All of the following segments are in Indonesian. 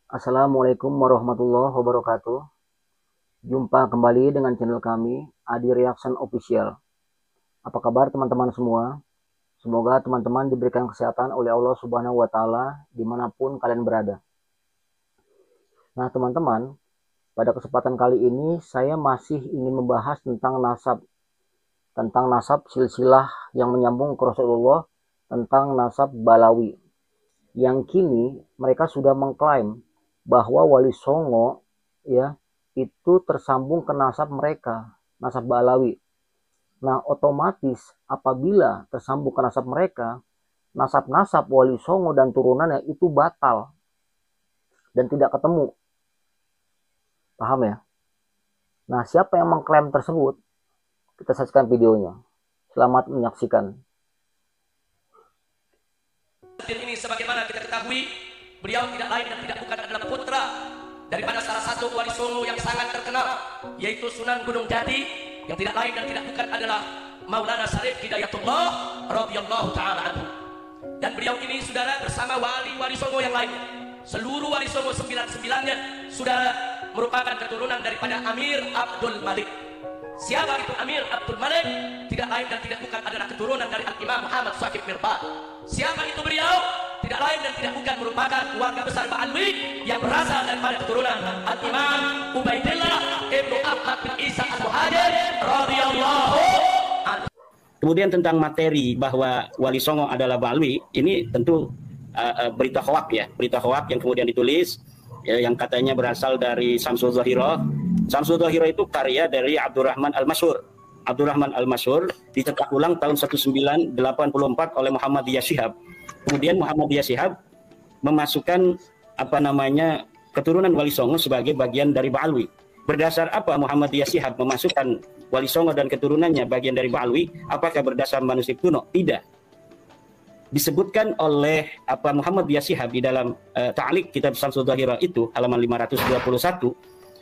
Assalamualaikum warahmatullahi wabarakatuh. Jumpa kembali dengan channel kami, Adi Reaction Official. Apa kabar teman-teman semua? Semoga teman-teman diberikan kesehatan oleh Allah Subhanahu wa Ta'ala dimanapun kalian berada. Nah, teman-teman, pada kesempatan kali ini saya masih ingin membahas tentang nasab silsilah yang menyambung ke Rasulullah, tentang nasab Balawi. Yang kini mereka sudah mengklaim bahwa Wali Songo ya itu tersambung ke nasab mereka, nasab Balawi. Nah, otomatis apabila tersambung ke nasab mereka, nasab-nasab Wali Songo dan turunannya itu batal dan tidak ketemu. Paham ya? Nah, siapa yang mengklaim tersebut? Kita saksikan videonya. Selamat menyaksikan. Ini sebagaimana kita ketahui, beliau tidak lain dan tidak bukan adalah putra daripada salah satu wali songo yang sangat terkenal, yaitu Sunan Gunung Jati, yang tidak lain dan tidak bukan adalah Maulana Syarif Hidayatullah radhiyallahu taala anhu. Dan beliau ini saudara bersama wali-wali songo yang lainnya, seluruh wali songo 99-nya sudah merupakan keturunan daripada Amir Abdul Malik. Siapa itu Amir Abdul Malik? Tidak lain dan tidak bukan adalah keturunan dari Al-Imam Muhammad Shaqib Mirbad. Siapa itu beliau? Tidak lain dan tidak bukan merupakan keluarga besar Ba'alwi yang berasal daripada keturunan Al-Imam Ubaidillah Ibnu Ahmad bin Isa Al-Muhajir radhiyallahu anhu. Kemudian tentang materi bahwa Wali Songo adalah Ba'alwi, ini tentu berita hoak ya, berita hoak yang kemudian ditulis ya, yang katanya berasal dari Samsul Zahirah. Samsul Zahirah itu karya dari Abdurrahman Al-Masyhur. Abdurrahman Al-Masyhur dicetak ulang tahun 1984 oleh Muhammadiyah Shihab. Kemudian Muhammadiyah Shihab memasukkan keturunan Wali Songo sebagai bagian dari Ba'alwi. Berdasar apa Muhammadiyah Shihab memasukkan Wali Songo dan keturunannya bagian dari Ba'alwi? Apakah berdasar manuskrip kuno? Tidak. Disebutkan oleh Muhammadiyah Shihab di dalam ta'liq kitab Samsul Zahirah itu halaman 521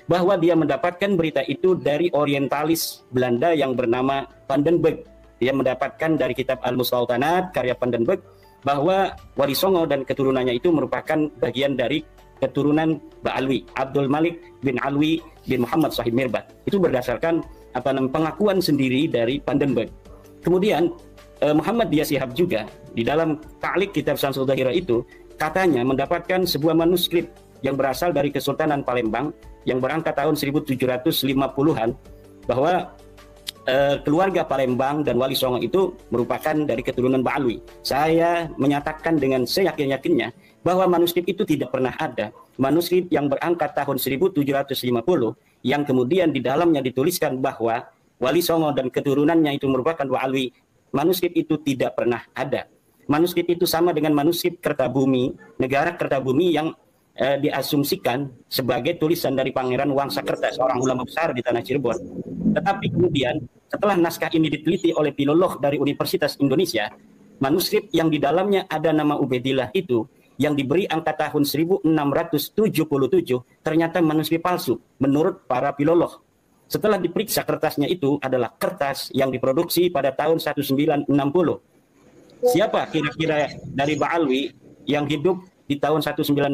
bahwa dia mendapatkan berita itu dari orientalis Belanda yang bernama Van den Berg. Dia mendapatkan dari kitab Al-Mustaltanat karya Van den Berg bahwa Wali Songo dan keturunannya itu merupakan bagian dari keturunan Ba'alwi, Abdul Malik bin Alwi bin Muhammad Shaqib Mirbad. Itu berdasarkan pengakuan sendiri dari Van den Berg. Kemudian Muhammadiyah Shihab juga di dalam ta'liq kitab Samsul Zahirah itu katanya mendapatkan sebuah manuskrip yang berasal dari Kesultanan Palembang yang berangkat tahun 1750-an bahwa keluarga Palembang dan Wali Songo itu merupakan dari keturunan Ba'alwi. Saya menyatakan dengan seyakin-yakinnya bahwa manuskrip itu tidak pernah ada. Manuskrip yang berangkat tahun 1750 yang kemudian di dalamnya dituliskan bahwa Wali Songo dan keturunannya itu merupakan Ba'alwi. Manuskrip itu tidak pernah ada. Manuskrip itu sama dengan manuskrip Kertabumi, negara Kertabumi yang diasumsikan sebagai tulisan dari Pangeran Wangsakerta, seorang ulama besar di tanah Cirebon. Tetapi kemudian setelah naskah ini diteliti oleh filolog dari Universitas Indonesia, manuskrip yang di dalamnya ada nama Ubaidillah itu yang diberi angka tahun 1677 ternyata manuskrip palsu menurut para filolog. Setelah diperiksa kertasnya itu adalah kertas yang diproduksi pada tahun 1960. Siapa kira-kira dari Ba'alwi yang hidup di tahun 1960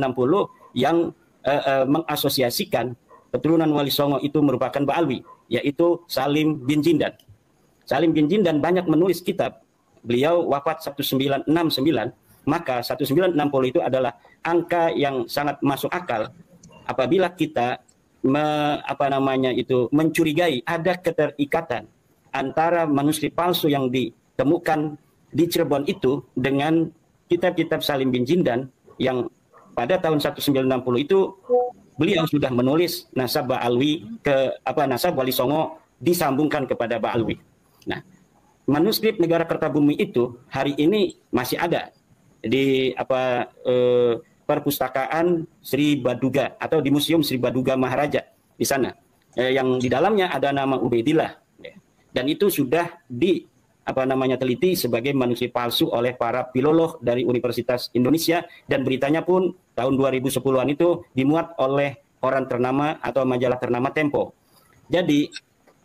yang mengasosiasikan keturunan Wali Songo itu merupakan Ba'alwi, yaitu Salim bin Jindan. Salim bin Jindan banyak menulis kitab. Beliau wafat 1969, maka 1960 itu adalah angka yang sangat masuk akal apabila kita mencurigai ada keterikatan antara manuskrip palsu yang ditemukan di Cirebon itu dengan kitab-kitab Salim bin Jindan yang pada tahun 1960 itu beliau sudah menulis nasab Ba'alwi nasab Wali Songo disambungkan kepada Ba'alwi. Nah, manuskrip negara Kertabumi itu hari ini masih ada di perpustakaan Sri Baduga atau di Museum Sri Baduga Maharaja di sana. Yang di dalamnya ada nama Ubaidillah. Dan itu sudah teliti sebagai manuskrip palsu oleh para filolog dari Universitas Indonesia, dan beritanya pun tahun 2010-an itu dimuat oleh koran ternama atau majalah ternama Tempo. Jadi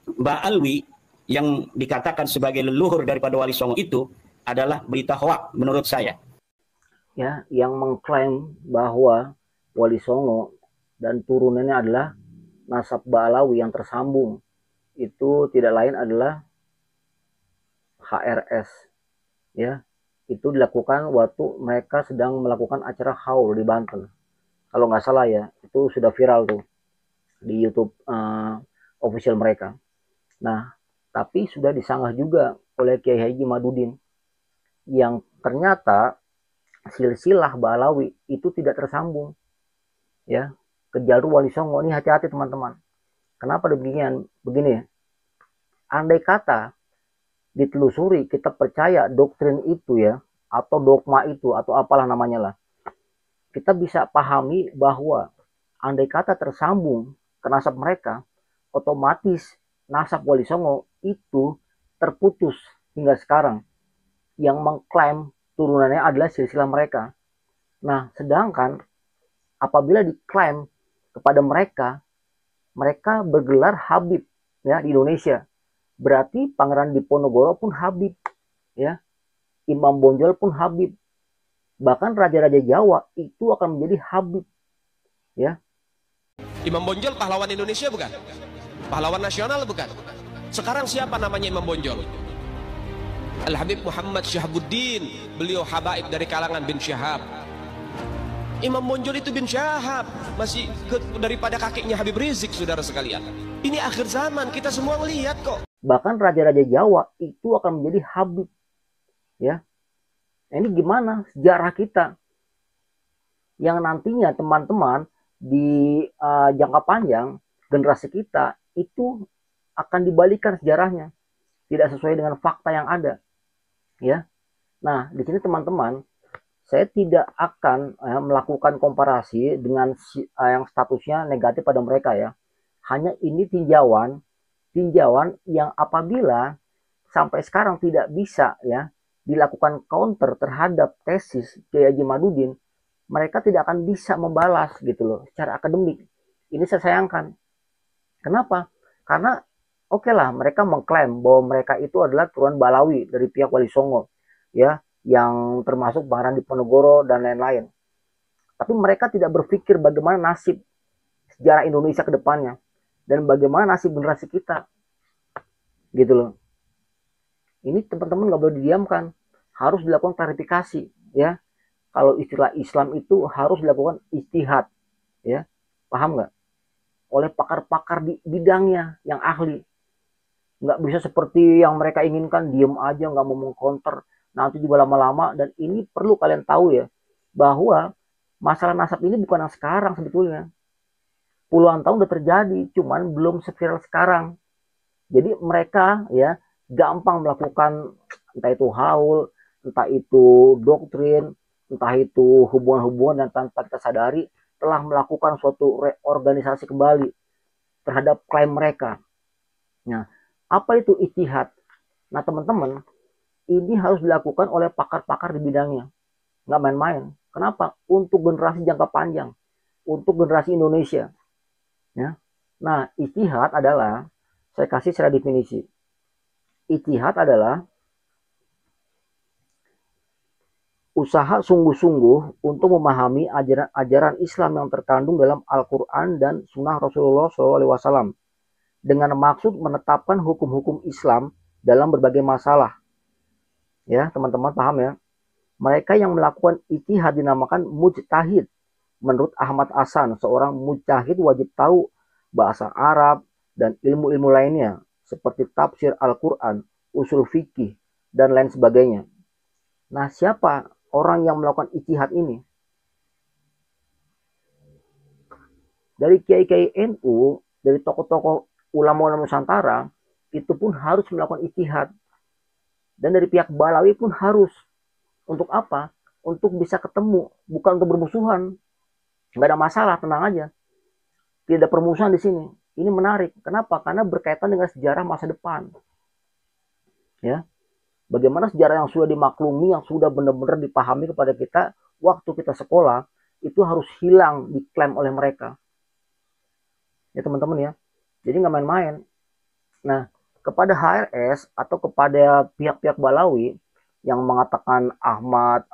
Ba'alwi yang dikatakan sebagai leluhur daripada Wali Songo itu adalah berita hoak menurut saya. Ya, yang mengklaim bahwa Wali Songo dan turunannya adalah nasab Ba'alawi yang tersambung. Itu tidak lain adalah HRS, ya. Itu dilakukan waktu mereka sedang melakukan acara haul di Banten. Kalau nggak salah ya, itu sudah viral tuh di YouTube official mereka. Nah, tapi sudah disanggah juga oleh Kiai Haji Madudin yang ternyata silsilah Ba'alawi itu tidak tersambung, ya, ke jalur Wali Songo. Ini hati-hati teman-teman. Kenapa demikian? Begini, andai kata ditelusuri, kita percaya doktrin itu ya, atau dogma itu, atau apalah namanya lah, kita bisa pahami bahwa andai kata tersambung ke nasab mereka, otomatis nasab Wali Songo itu terputus hingga sekarang. Yang mengklaim turunannya adalah silsilah mereka. Nah, sedangkan apabila diklaim kepada mereka, mereka bergelar Habib ya di Indonesia. Berarti Pangeran Diponegoro pun Habib, ya. Imam Bonjol pun Habib. Bahkan raja-raja Jawa itu akan menjadi Habib, ya. Imam Bonjol pahlawan Indonesia bukan? Pahlawan nasional bukan? Sekarang siapa namanya Imam Bonjol? Al-Habib Muhammad Syahabuddin. Beliau habaib dari kalangan bin Syahab. Imam Bonjol itu bin Syahab, masih daripada kakeknya Habib Rizik, saudara sekalian. Ini akhir zaman, kita semua ngelihat kok. Bahkan raja-raja Jawa itu akan menjadi Habib, ya. Ini gimana sejarah kita yang nantinya teman-teman di jangka panjang generasi kita itu akan dibalikan sejarahnya, tidak sesuai dengan fakta yang ada, ya. Nah, di sini teman-teman, saya tidak akan melakukan komparasi dengan yang statusnya negatif pada mereka ya. Hanya ini tinjauan yang apabila sampai sekarang tidak bisa ya dilakukan counter terhadap tesis Kiai Haji Madudin, mereka tidak akan bisa membalas gitu loh secara akademik. Ini saya sayangkan. Kenapa? Karena oke lah, mereka mengklaim bahwa mereka itu adalah turunan Ba'alawi dari pihak Wali Songo, ya, yang termasuk Pangeran Diponegoro dan lain-lain. Tapi mereka tidak berpikir bagaimana nasib sejarah Indonesia ke depannya dan bagaimana nasib generasi kita, gitu loh. Ini teman-teman nggak boleh didiamkan, harus dilakukan klarifikasi, ya. Kalau istilah Islam itu harus dilakukan ijtihad, ya, paham nggak? Oleh pakar-pakar di bidangnya yang ahli. Nggak bisa seperti yang mereka inginkan, diem aja nggak mau mengcounter, nanti juga lama-lama. Dan ini perlu kalian tahu ya, bahwa masalah nasab ini bukan yang sekarang sebetulnya. Puluhan tahun udah terjadi, cuman belum seviral sekarang. Jadi mereka ya gampang melakukan entah itu haul, entah itu doktrin, entah itu hubungan-hubungan dan tanpa kita sadari telah melakukan suatu reorganisasi kembali terhadap klaim mereka. Nah, apa itu ijtihad? Nah, teman-teman, ini harus dilakukan oleh pakar-pakar di bidangnya. Nggak main-main. Kenapa? Untuk generasi jangka panjang. Untuk generasi Indonesia. Ya. Nah, ijtihad adalah, saya kasih secara definisi. Ijtihad adalah usaha sungguh-sungguh untuk memahami ajaran Islam yang terkandung dalam Al-Quran dan Sunnah Rasulullah SAW dengan maksud menetapkan hukum-hukum Islam dalam berbagai masalah. Ya, teman-teman paham ya? Mereka yang melakukan ijtihad dinamakan mujtahid. Menurut Ahmad Hasan, seorang mujtahid wajib tahu bahasa Arab dan ilmu-ilmu lainnya seperti tafsir Al-Quran, usul fikih, dan lain sebagainya. Nah, siapa orang yang melakukan ijtihad ini? Dari kiai-kiai NU, dari tokoh-tokoh ulama Nusantara, itu pun harus melakukan ijtihad. Dan dari pihak Ba'alawi pun harus. Untuk apa? Untuk bisa ketemu, bukan untuk bermusuhan. Nggak ada masalah, tenang aja. Tidak ada permusuhan di sini. Ini menarik. Kenapa? Karena berkaitan dengan sejarah masa depan. Ya. Bagaimana sejarah yang sudah dimaklumi, yang sudah benar-benar dipahami kepada kita waktu kita sekolah, itu harus hilang, diklaim oleh mereka. Ya teman-teman ya. Jadi nggak main-main. Nah, kepada HRS atau kepada pihak-pihak Ba'alawi yang mengatakan Ahmad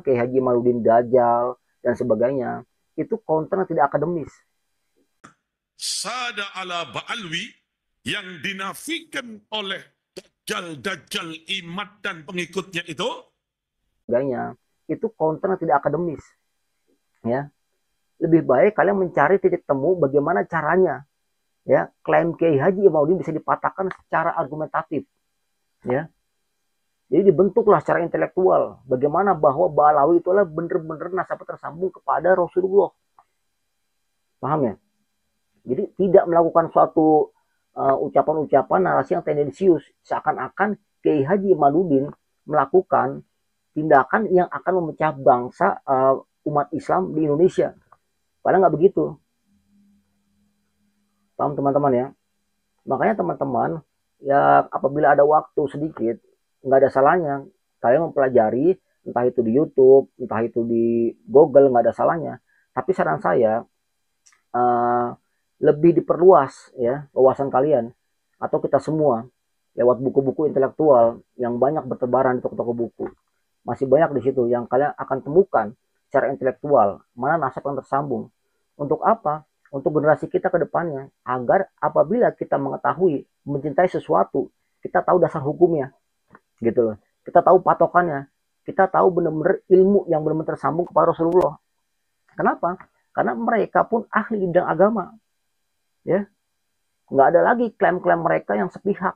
Kiai Haji Madudin Dajjal dan sebagainya, itu konten yang tidak akademis. Sada ala Ba'alwi yang dinafikan oleh Dajjal Imad dan pengikutnya itu konten yang tidak akademis. Ya, lebih baik kalian mencari titik temu bagaimana caranya ya klaim Kiai Haji Imamuddin bisa dipatahkan secara argumentatif. Ya, jadi dibentuklah secara intelektual bagaimana bahwa Ba'alawi itu adalah benar-benar nasabah tersambung kepada Rasulullah. Paham ya? Jadi tidak melakukan suatu ucapan-ucapan narasi yang tendensius seakan-akan Kiai Haji Imamuddin melakukan tindakan yang akan memecah bangsa umat Islam di Indonesia. Padahal nggak begitu. Paham teman-teman ya? Makanya teman-teman ya apabila ada waktu sedikit, nggak ada salahnya kalian mempelajari, entah itu di YouTube, entah itu di Google, nggak ada salahnya. Tapi saran saya lebih diperluas ya wawasan kalian atau kita semua lewat buku-buku intelektual yang banyak bertebaran di toko-toko buku. Masih banyak di situ yang kalian akan temukan secara intelektual mana nasab yang tersambung. Untuk apa? Untuk generasi kita ke depannya, agar apabila kita mengetahui, mencintai sesuatu, kita tahu dasar hukumnya, gitu loh. Kita tahu patokannya, kita tahu benar-benar ilmu yang benar-benar tersambung kepada Rasulullah. Kenapa? Karena mereka pun ahli di bidang agama, ya. Nggak ada lagi klaim-klaim mereka yang sepihak.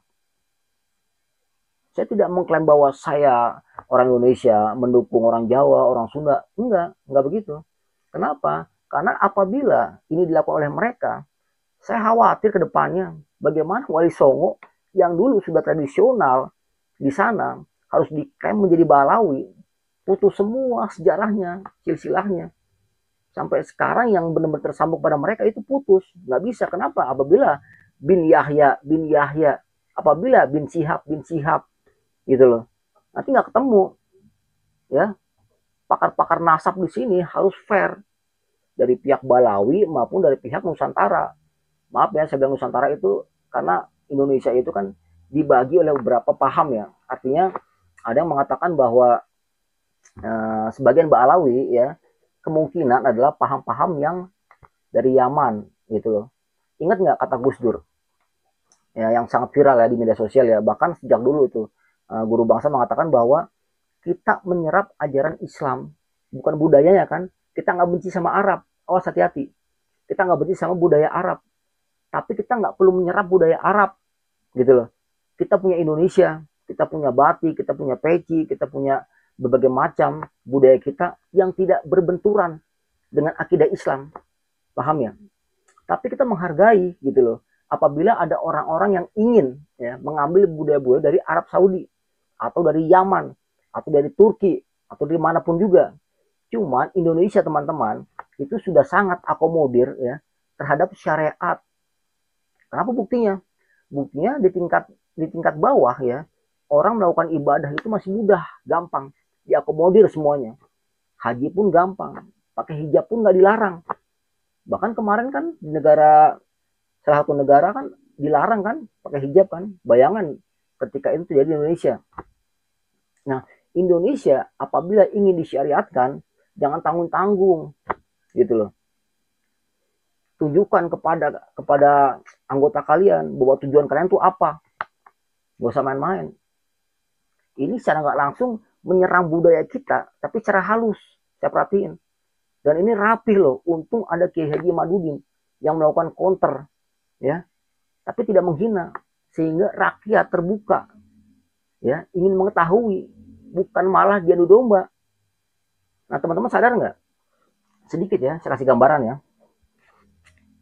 Saya tidak mengklaim bahwa saya orang Indonesia mendukung orang Jawa, orang Sunda, enggak begitu. Kenapa? Karena apabila ini dilakukan oleh mereka, saya khawatir ke depannya bagaimana Wali Songo yang dulu sudah tradisional di sana harus diklaim menjadi Ba'alawi, putus semua sejarahnya, silsilahnya. Sampai sekarang yang benar-benar tersambung pada mereka itu putus, nggak bisa. Kenapa? Apabila bin Yahya, apabila bin Syihab, gitu loh. Nanti nggak ketemu, ya. Pakar-pakar nasab di sini harus fair. Dari pihak Ba'alawi maupun dari pihak Nusantara. Maaf ya, saya bilang Nusantara itu karena Indonesia itu kan dibagi oleh beberapa paham ya. Artinya ada yang mengatakan bahwa sebagian Ba'alawi ya kemungkinan adalah paham-paham yang dari Yaman gitu loh. Ingat nggak kata Gus Dur? Ya, yang sangat viral ya di media sosial ya. Bahkan sejak dulu itu guru bangsa mengatakan bahwa kita menyerap ajaran Islam, bukan budayanya kan. Kita nggak benci sama Arab. Awas hati-hati. Kita nggak benci sama budaya Arab. Tapi kita nggak perlu menyerap budaya Arab. Gitu loh. Kita punya Indonesia. Kita punya batik, kita punya peci, kita punya berbagai macam budaya kita yang tidak berbenturan dengan akidah Islam. Paham ya? Tapi kita menghargai gitu loh. Apabila ada orang-orang yang ingin ya, mengambil budaya-budaya dari Arab Saudi. Atau dari Yaman. Atau dari Turki. Atau dari manapun juga. Cuman Indonesia teman-teman itu sudah sangat akomodir ya terhadap syariat. Kenapa buktinya? Buktinya di tingkat bawah ya orang melakukan ibadah itu masih mudah, gampang, diakomodir semuanya. Haji pun gampang, pakai hijab pun nggak dilarang. Bahkan kemarin kan di salah satu negara kan dilarang kan pakai hijab kan. Bayangan ketika itu terjadi di Indonesia. Nah Indonesia apabila ingin disyariatkan jangan tanggung-tanggung gitu loh. Tunjukkan kepada anggota kalian bahwa tujuan kalian itu apa. Gak usah main-main. Ini secara nggak langsung menyerang budaya kita, tapi secara halus. Saya perhatiin. Dan ini rapi loh. Untung ada Kiai Haji Imamuddin yang melakukan counter, ya. Tapi tidak menghina, sehingga rakyat terbuka, ya, ingin mengetahui, bukan malah diadu domba. Nah teman-teman sadar nggak? Sedikit ya, saya kasih gambaran ya.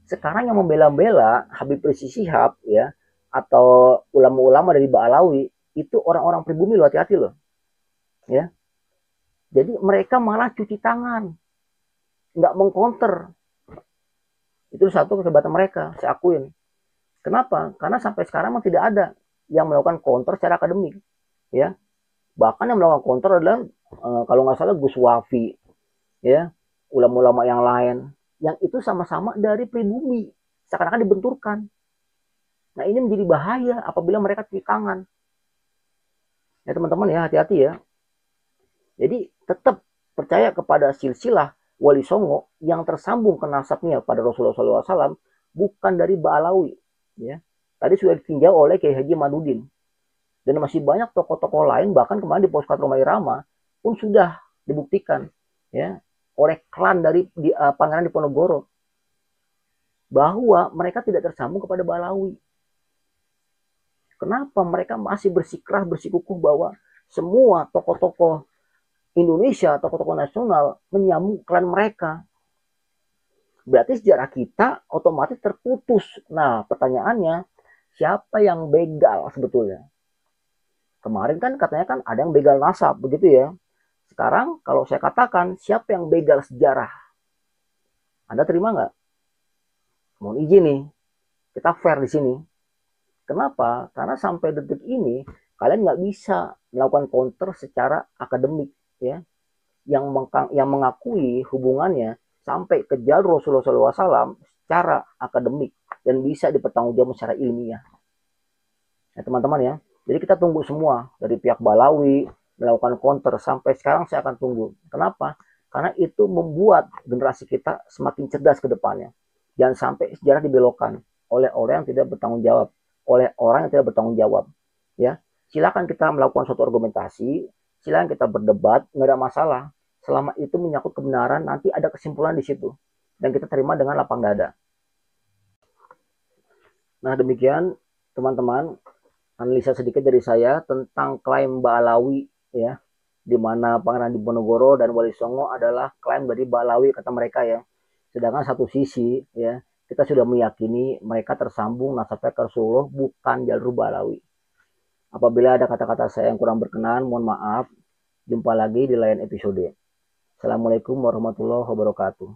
Sekarang yang membela-bela Habib Rizik Syihab ya, atau ulama-ulama dari Ba'alawi, itu orang-orang pribumi loh, hati-hati loh. Ya. Jadi mereka malah cuci tangan. Nggak mengcounter. Itu satu kehebatan mereka, saya akuin. Kenapa? Karena sampai sekarang memang tidak ada yang melakukan counter secara akademik. Ya. Bahkan yang melakukan counter adalah kalau nggak salah Gus Wafi, ya, ulama-ulama yang lain, yang itu sama-sama dari pribumi, seakan-akan dibenturkan. Nah ini menjadi bahaya apabila mereka cuci tangan. Ya teman-teman ya, hati-hati ya. Jadi tetap percaya kepada silsilah Wali Songo yang tersambung ke nasabnya pada Rasulullah SAW bukan dari Ba'alawi. Ya. Tadi sudah ditinjau oleh Kiai Haji Madudin. Dan masih banyak tokoh-tokoh lain, bahkan kemarin di Postcard Rumah Irama pun sudah dibuktikan ya oleh klan dari Pangeran Diponegoro bahwa mereka tidak tersambung kepada Ba'alawi. Kenapa mereka masih bersikeras, bersikukuh bahwa semua tokoh-tokoh Indonesia, tokoh-tokoh nasional menyambung klan mereka? Berarti sejarah kita otomatis terputus. Nah, pertanyaannya, siapa yang begal sebetulnya? Kemarin kan katanya kan ada yang begal nasab, begitu ya. Sekarang kalau saya katakan, siapa yang begal sejarah? Anda terima nggak? Mohon izin nih, kita fair di sini. Kenapa? Karena sampai detik ini kalian nggak bisa melakukan counter secara akademik, ya, yang mengakui hubungannya sampai ke jalur Rasulullah SAW secara akademik dan bisa dipertanggungjawabkan secara ilmiah. Ya, teman-teman ya. Jadi kita tunggu semua dari pihak Ba'alawi melakukan counter. Sampai sekarang saya akan tunggu. Kenapa? Karena itu membuat generasi kita semakin cerdas ke depannya. Jangan sampai sejarah dibelokkan oleh orang yang tidak bertanggung jawab. Oleh orang yang tidak bertanggung jawab. Ya, silakan kita melakukan suatu argumentasi, silakan kita berdebat, nggak ada masalah. Selama itu menyangkut kebenaran, nanti ada kesimpulan di situ. Dan kita terima dengan lapang dada. Nah, demikian teman-teman, analisa sedikit dari saya tentang klaim Ba'alawi, ya, di mana Pangeran Diponegoro dan Wali Songo adalah klaim dari Ba'alawi kata mereka ya. Sedangkan satu sisi ya, kita sudah meyakini mereka tersambung nasabnya ke Rasulullah bukan jalur Ba'alawi. Apabila ada kata-kata saya yang kurang berkenan, mohon maaf. Jumpa lagi di lain episode. Assalamualaikum warahmatullahi wabarakatuh.